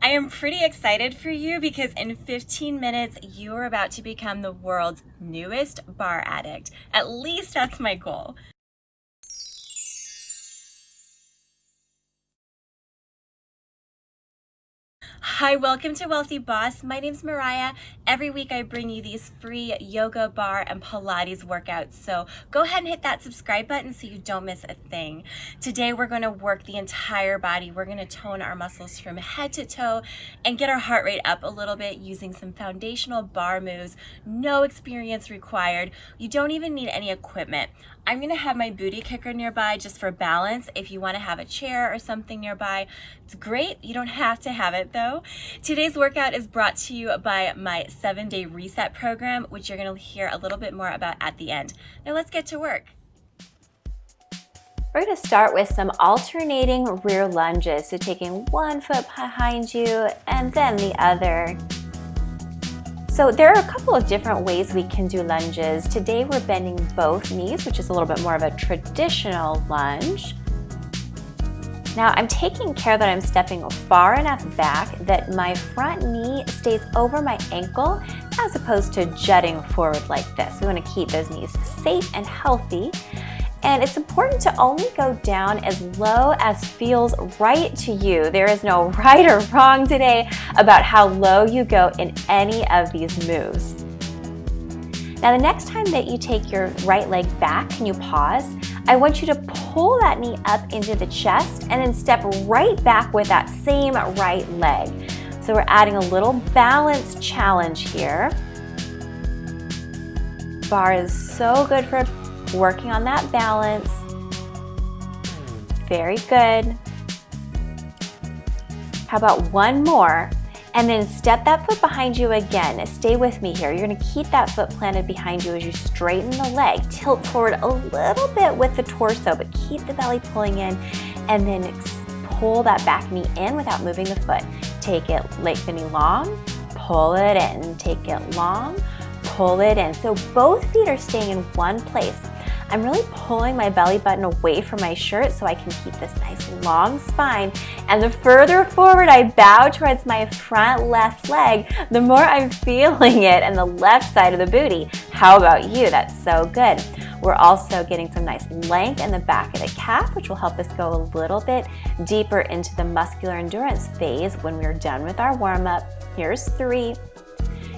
I am pretty excited for you because in 15 minutes, you are about to become the world's newest bar addict. At least that's my goal. Hi, welcome to Wealthy Boss. My name's Mariah. Every week I bring you these free yoga, bar, and Pilates workouts. So go ahead and hit that subscribe button so you don't miss a thing. Today we're going to work the entire body. We're going to tone our muscles from head to toe and get our heart rate up a little bit using some foundational bar moves. No experience required. You don't even need any equipment. I'm going to have my booty kicker nearby just for balance. If you want to have a chair or something nearby, it's great. You don't have to have it though. Today's workout is brought to you by my 7-day reset program, which you're going to hear a little bit more about at the end. Now let's get to work. We're going to start with some alternating rear lunges. So taking one foot behind you and then the other. So there are a couple of different ways we can do lunges. Today we're bending both knees, which is a little bit more of a traditional lunge. Now I'm taking care that I'm stepping far enough back that my front knee stays over my ankle as opposed to jutting forward like this. We want to keep those knees safe and healthy. And it's important to only go down as low as feels right to you. There is no right or wrong today about how low you go in any of these moves. Now the next time that you take your right leg back, can you pause? I want you to pull that knee up into the chest and then step right back with that same right leg. So we're adding a little balance challenge here. Bar is so good for working on that balance. Very good. How about one more? And then step that foot behind you again. Stay with me here. You're going to keep that foot planted behind you as you straighten the leg. Tilt forward a little bit with the torso, but keep the belly pulling in. And then pull that back knee in without moving the foot. Take it, length the knee long, pull it in. Take it long, pull it in. So both feet are staying in one place. I'm really pulling my belly button away from my shirt so I can keep this nice long spine. And the further forward I bow towards my front left leg, the more I'm feeling it and the left side of the booty. How about you? That's so good. We're also getting some nice length in the back of the calf, which will help us go a little bit deeper into the muscular endurance phase when we're done with our warm-up. Here's 3.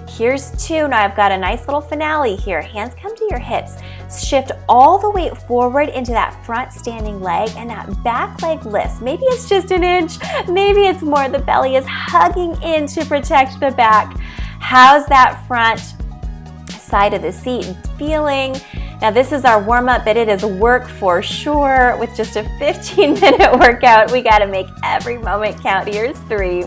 Here's 2. Now I've got a nice little finale here. Hands come to your hips. Shift all the weight forward into that front standing leg and that back leg lifts. Maybe it's just an inch. Maybe it's more. The belly is hugging in to protect the back. How's that front side of the seat feeling? Now this is our warm-up, but it is work for sure. With just a 15-minute workout, we got to make every moment count. Here's 3.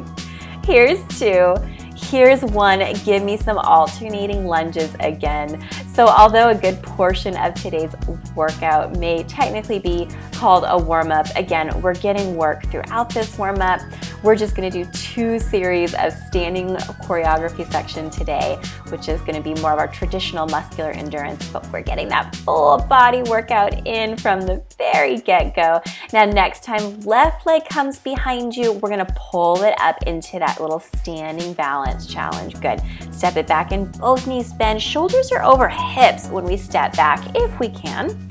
Here's 2. Here's 1. Give me some alternating lunges again. So although a good portion of today's workout may technically be called a warm-up, again, we're getting work throughout this warm-up. We're just going to do 2 series of standing choreography section today, which is going to be more of our traditional muscular endurance, but we're getting that full body workout in from the very get-go. Now next time left leg comes behind you, we're going to pull it up into that little standing balance challenge. Good. Step it back and both knees bend. Shoulders are over hips when we step back if we can.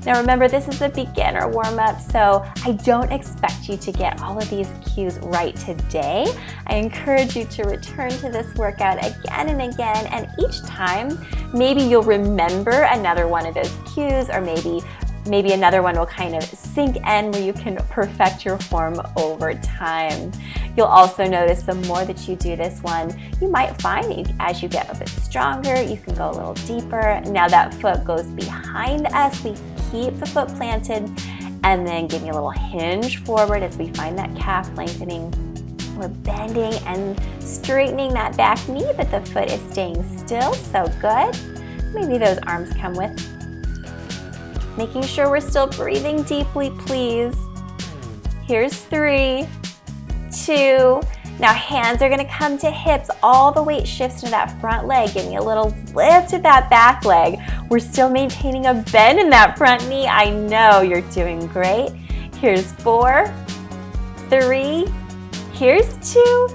Now remember, this is a beginner warm-up, so I don't expect you to get all of these cues right today. I encourage you to return to this workout again and again, and each time maybe you'll remember another one of those cues, or maybe another one will kind of sink in where you can perfect your form over time. You'll also notice the more that you do this one, you might find that as you get a bit stronger, you can go a little deeper. Now that foot goes behind us, we keep the foot planted and then giving a little hinge forward as we find that calf lengthening. We're bending and straightening that back knee, but the foot is staying still, so good. Maybe those arms come with. Making sure we're still breathing deeply, please. Here's 3, 2. Now hands are gonna come to hips. All the weight shifts to that front leg. Give me a little lift to that back leg. We're still maintaining a bend in that front knee. I know you're doing great. Here's 4, 3. Here's 2,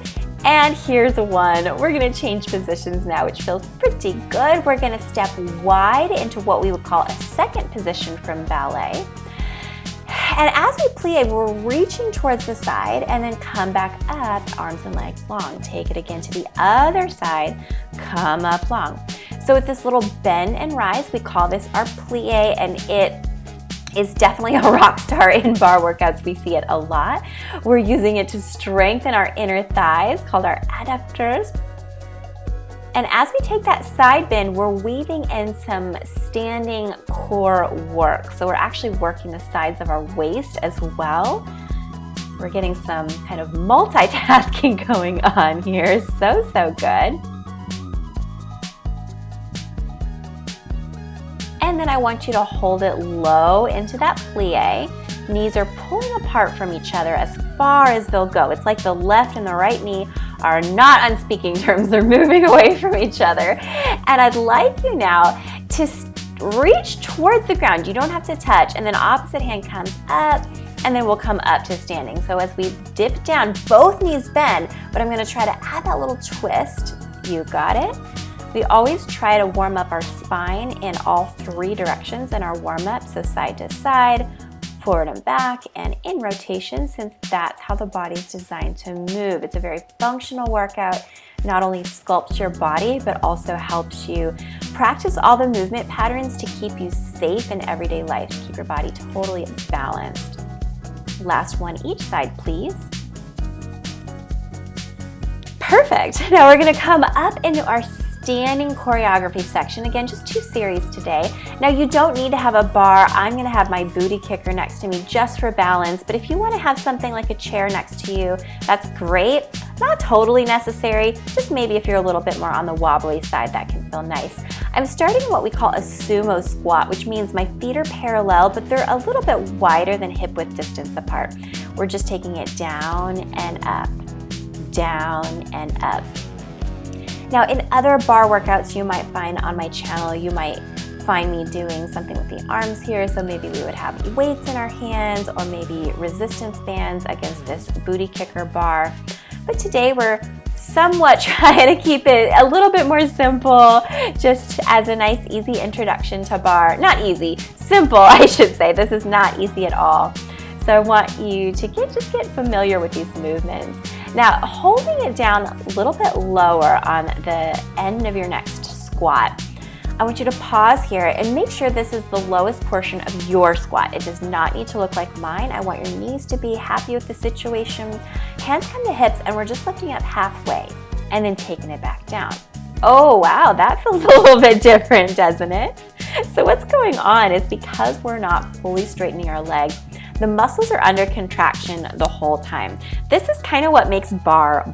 and here's 1. We're gonna change positions now, which feels pretty good. We're gonna step wide into what we would call a second position from ballet. And as we plie, we're reaching towards the side and then come back up, arms and legs long. Take it again to the other side, come up long. So with this little bend and rise, we call this our plie, and it is definitely a rock star in bar workouts. We see it a lot. We're using it to strengthen our inner thighs, called our adductors. And as we take that side bend, we're weaving in some standing core work. So we're actually working the sides of our waist as well. We're getting some kind of multitasking going on here. So good. And then I want you to hold it low into that plie. Knees are pulling apart from each other as far as they'll go. It's like the left and the right knee are not on speaking terms. They're moving away from each other. And I'd like you now to reach towards the ground. You don't have to touch. And then opposite hand comes up, and then we'll come up to standing. So as we dip down, both knees bend, but I'm gonna try to add that little twist. You got it. We always try to warm up our spine in all 3 directions in our warm-up, so side to side, forward and back, and in rotation, since that's how the body's designed to move. It's a very functional workout. Not only sculpts your body, but also helps you practice all the movement patterns to keep you safe in everyday life, to keep your body totally balanced. Last one each side, please. Perfect. Now we're gonna come up into our standing choreography section. Again, just 2 series today. Now you don't need to have a bar. I'm gonna have my booty kicker next to me just for balance, but if you wanna have something like a chair next to you, that's great. Not totally necessary, just maybe if you're a little bit more on the wobbly side, that can feel nice. I'm starting what we call a sumo squat, which means my feet are parallel, but they're a little bit wider than hip width distance apart. We're just taking it down and up, down and up. Now in other bar workouts you might find on my channel, you might find me doing something with the arms here, so maybe we would have weights in our hands or maybe resistance bands against this booty kicker bar. But today we're somewhat trying to keep it a little bit more simple, just as a nice easy introduction to bar. Not easy, simple I should say. This is not easy at all. So I want you to just get familiar with these movements. Now, holding it down a little bit lower on the end of your next squat, I want you to pause here and make sure this is the lowest portion of your squat. It does not need to look like mine. I want your knees to be happy with the situation. Hands come to hips, and we're just lifting up halfway and then taking it back down. Oh, wow, that feels a little bit different, doesn't it? So what's going on is because we're not fully straightening our legs, the muscles are under contraction the whole time. This is kind of what makes bar,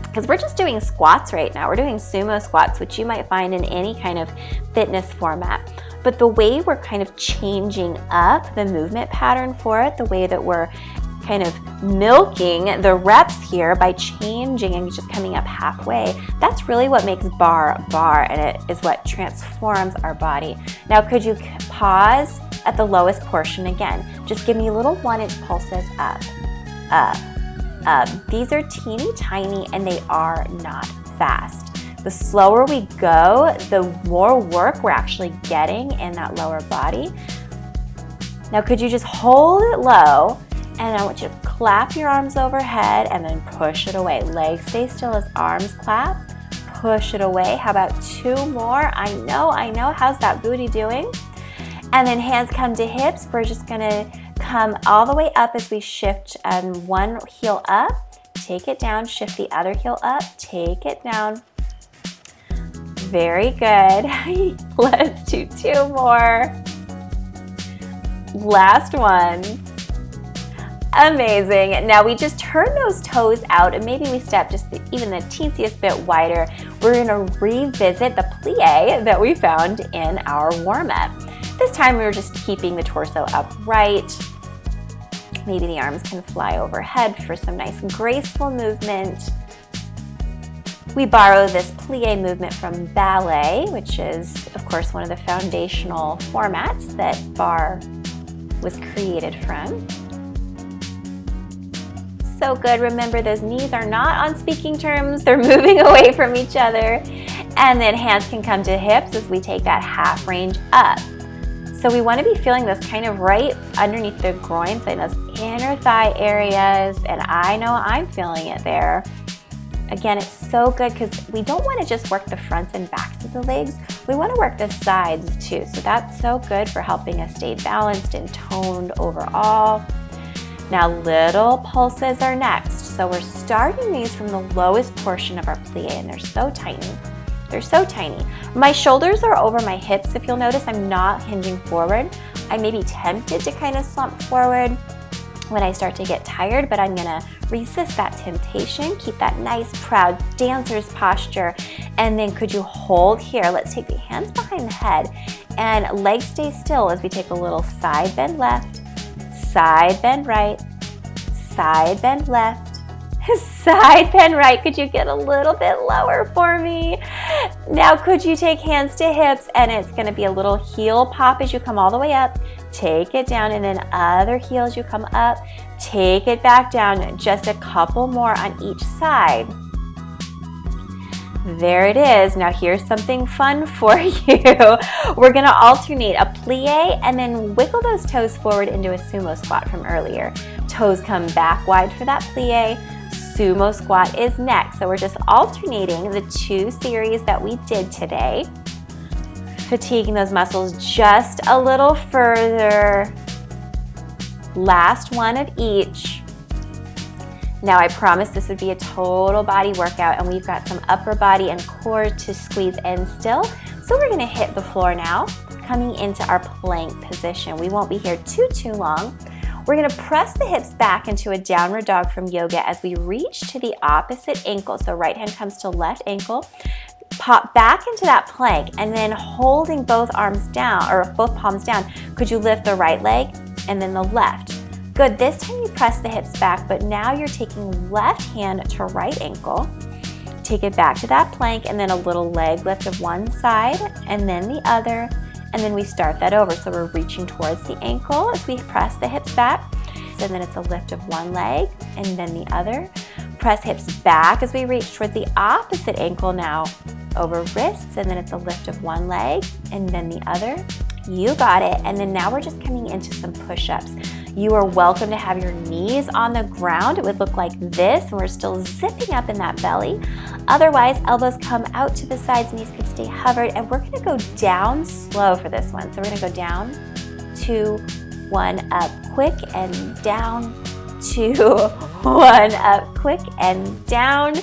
because we're just doing squats right now. We're doing sumo squats, which you might find in any kind of fitness format. But the way we're kind of changing up the movement pattern for it, the way that we're kind of milking the reps here by changing and just coming up halfway, that's really what makes bar, and it is what transforms our body. Now, could you pause at the lowest portion again? Just give me little 1-inch pulses up, up, up. These are teeny tiny and they are not fast. The slower we go, the more work we're actually getting in that lower body. Now, could you just hold it low? And I want you to clap your arms overhead and then push it away. Legs stay still as arms clap. Push it away. How about 2 more? I know. How's that booty doing? And then hands come to hips. We're just gonna come all the way up as we shift one heel up. Take it down. Shift the other heel up. Take it down. Very good. Let's do 2 more. Last one. Amazing. Now we just turn those toes out and maybe we step just even the teensiest bit wider. We're gonna revisit the plie that we found in our warm-up. This time we were just keeping the torso upright. Maybe the arms can fly overhead for some nice graceful movement. We borrow this plie movement from ballet, which is of course one of the foundational formats that bar was created from. so good. Remember, those knees are not on speaking terms. They're moving away from each other. And then hands can come to hips as we take that half range up. So we want to be feeling this kind of right underneath the groin, so in those inner thigh areas, and I know I'm feeling it there. Again, it's so good because we don't want to just work the fronts and backs of the legs. We want to work the sides too. So that's so good for helping us stay balanced and toned overall. Now little pulses are next. So we're starting these from the lowest portion of our plie, and they're so tiny. They're so tiny. My shoulders are over my hips. If you'll notice, I'm not hinging forward. I may be tempted to kind of slump forward when I start to get tired, but I'm gonna resist that temptation. Keep that nice, proud dancer's posture. And then could you hold here? Let's take the hands behind the head and legs stay still as we take a little side bend left, side bend right, side bend left, side bend right. Could you get a little bit lower for me? Now could you take hands to hips, and it's gonna be a little heel pop as you come all the way up. Take it down, and then other heel as you come up. Take it back down, just a couple more on each side. There it is. Now here's something fun for you. We're gonna alternate a plie and then wiggle those toes forward into a sumo squat from earlier. Toes come back wide for that plie. Sumo squat is next. So we're just alternating the two series that we did today. Fatiguing those muscles just a little further. Last one of each. Now I promised this would be a total body workout, and we've got some upper body and core to squeeze in still. So we're gonna hit the floor now, coming into our plank position. We won't be here too long. We're gonna press the hips back into a downward dog from yoga as we reach to the opposite ankle. So right hand comes to left ankle. Pop back into that plank, and then holding both arms down, or both palms down, could you lift the right leg and then the left? Good, this time you press the hips back, but now you're taking left hand to right ankle. Take it back to that plank, and then a little leg lift of one side and then the other, and then we start that over. So we're reaching towards the ankle as we press the hips back. So then it's a lift of one leg and then the other. Press hips back as we reach towards the opposite ankle now, over wrists, and then it's a lift of one leg and then the other. You got it. And then now we're just coming into some push-ups. You are welcome to have your knees on the ground. It would look like this, and we're still zipping up in that belly. Otherwise, elbows come out to the sides, knees can stay hovered, and we're gonna go down slow for this one. So we're gonna go down, 2, 1, up, quick, and down, 2, 1, up, quick, and down,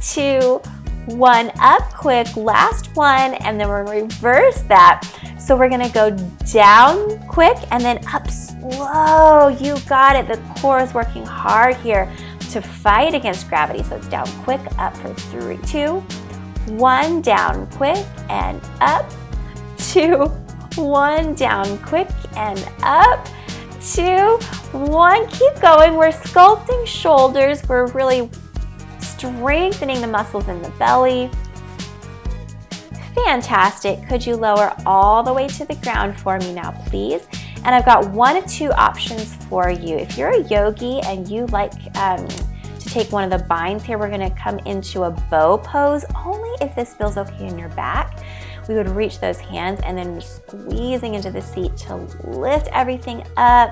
2, 1, up, quick, last one, and then we're gonna reverse that. So we're gonna go down quick and then up slow. You got it. The core is working hard here to fight against gravity. So it's down quick, up for 3, 2, 1, down quick and up, 2, 1, down quick and up, 2, 1. Keep going. We're sculpting shoulders. We're really strengthening the muscles in the belly. Fantastic. Could you lower all the way to the ground for me now, please? And I've got 1 of 2 options for you. If you're a yogi and you like to take one of the binds here, we're gonna come into a bow pose, only if this feels okay in your back. We would reach those hands and then squeezing into the seat to lift everything up,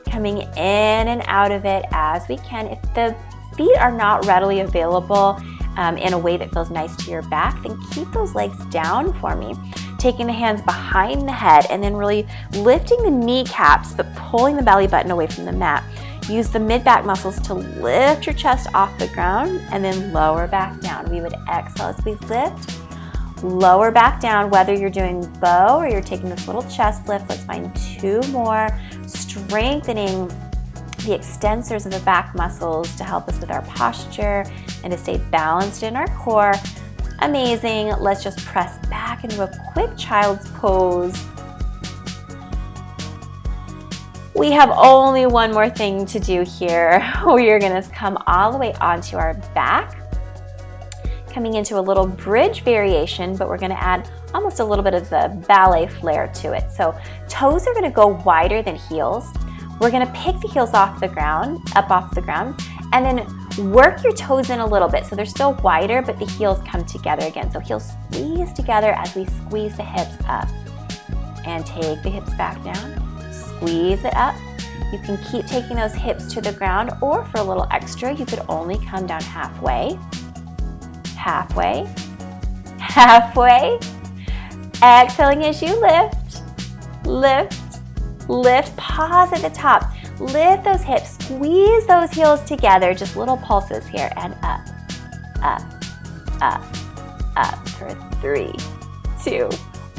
coming in and out of it as we can. If the feet are not readily available in a way that feels nice to your back, then keep those legs down for me. Taking the hands behind the head and then really lifting the kneecaps, but pulling the belly button away from the mat. Use the mid-back muscles to lift your chest off the ground and then lower back down. We would exhale as we lift, lower back down, whether you're doing bow or you're taking this little chest lift. Let's find 2 more, strengthening the extensors of the back muscles to help us with our posture and to stay balanced in our core. Amazing. Let's just press back into a quick child's pose. We have only one more thing to do here. We are going to come all the way onto our back, coming into a little bridge variation, but we're going to add almost a little bit of the ballet flair to it. So toes are going to go wider than heels. We're gonna pick the heels off the ground, up off the ground, And then work your toes in a little bit. So they're still wider, but the heels come together again. So heels squeeze together as we squeeze the hips up. And take the hips back down, squeeze it up. You can keep taking those hips to the ground, or for a little extra, you could only come down halfway, halfway, halfway. Exhaling as you lift, lift, lift. Pause at the top. Lift those hips, squeeze those heels together, just little pulses here, and up, up, up, up for 3, 2,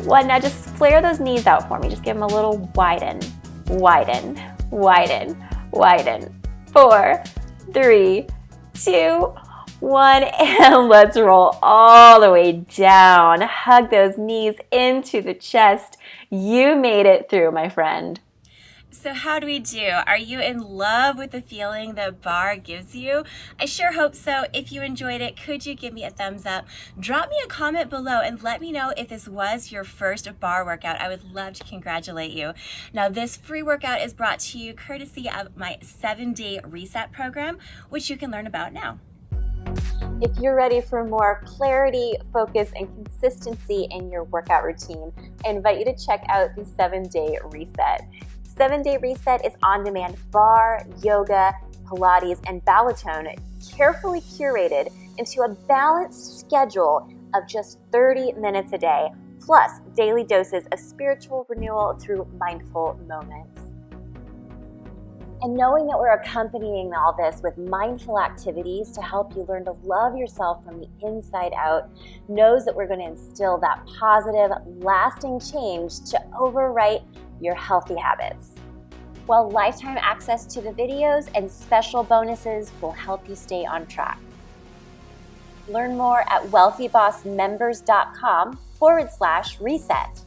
1. Now just flare those knees out for me. Just give them a little widen, widen, widen, widen. 4, 3, 2, 1, and let's roll all the way down. Hug those knees into the chest. You made it through, my friend. So how do we do? Are you in love with the feeling that barre gives you? I sure hope so. If you enjoyed it, could you give me a thumbs up? Drop me a comment below and let me know if this was your first barre workout. I would love to congratulate you. Now, this free workout is brought to you courtesy of my 7-day reset program, which you can learn about now. If you're ready for more clarity, focus, and consistency in your workout routine, I invite you to check out the 7-day reset. 7-day reset is on-demand barre, yoga, Pilates, and Ballotone carefully curated into a balanced schedule of just 30 minutes a day, plus daily doses of spiritual renewal through mindful moments. And knowing that we're accompanying all this with mindful activities to help you learn to love yourself from the inside out, knows that we're going to instill that positive, lasting change to overwrite your healthy habits. While lifetime access to the videos and special bonuses will help you stay on track. Learn more at wealthybossmembers.com/reset.